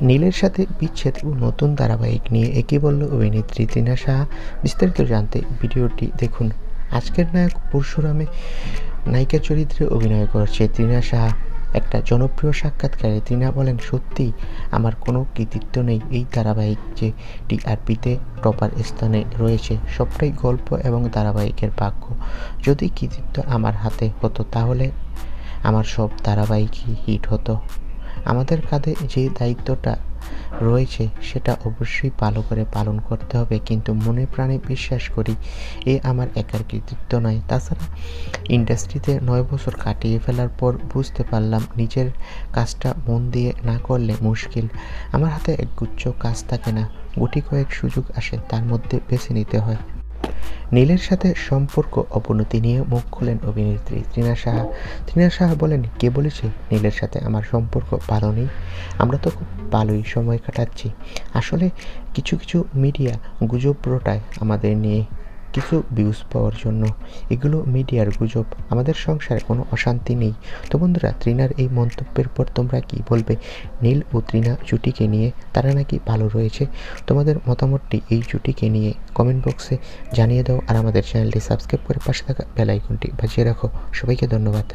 নীলের সাথে বিচ্ছেদ ও নতুন ধারাবাহিক নিয়ে একই বলল অভিনেত্রী তৃণা সাহা। বিস্তারিত জানতে ভিডিওটি দেখুন। আজকের নায়ক পরশুরামে নায়িকা চরিত্রে অভিনয় করছে তৃণা সাহা। একটা জনপ্রিয় সাক্ষাৎকারে তৃণা বলেন, সত্যিই আমার কোনো কৃতিত্ব নেই এই ধারাবাহিক যে টিআরপিতে টপার স্থানে রয়েছে, সবটাই গল্প এবং ধারাবাহিকের ভাগ্য। যদি কৃতিত্ব আমার হাতে হতো তাহলে আমার সব ধারাবাহিকই হিট হতো। আমাদের কাঁধে যে দায়িত্বটা রয়েছে সেটা অবশ্যই ভালো করে পালন করতে হবে, কিন্তু মনে প্রাণে বিশ্বাস করি এ আমার একার কৃতিত্ব নয়। তাছাড়া ইন্ডাস্ট্রিতে 9 বছর কাটিয়ে ফেলার পর বুঝতে পারলাম নিজের কাজটা মন দিয়ে না করলে মুশকিল। আমার হাতে একগুচ্ছ কাজ থাকে না, গুটি কয়েক সুযোগ আসে, তার মধ্যে বেছে নিতে হয়। নীলের সাথে সম্পর্ক অবনতি নিয়ে মুখ খোলেন অভিনেত্রী তৃণা সাহা। তৃণা সাহা বলেন, কে বলেছে নীলের সাথে আমার সম্পর্ক ভালো নেই? আমরা তো খুব ভালোই সময় কাটাচ্ছি। আসলে কিছু মিডিয়া গুজব রটায় আমাদের নিয়ে কিছু ভিউজ পাওয়ার জন্য। এগুলো মিডিয়ার গুজব, আমাদের সংসারে কোনো অশান্তি নেই। তো বন্ধুরা, তৃণার এই মন্তব্যের পর তোমরা কি বলবে? নীল ও তৃণা জুটিকে নিয়ে, তারা নাকি ভালো রয়েছে। তোমাদের মতামতটি এই জুটিকে নিয়ে কমেন্ট বক্সে জানিয়ে দাও, আর আমাদের চ্যানেলটি সাবস্ক্রাইব করে পাশে থাকা বেল আইকনটি বাজিয়ে রাখো। সবাইকে ধন্যবাদ।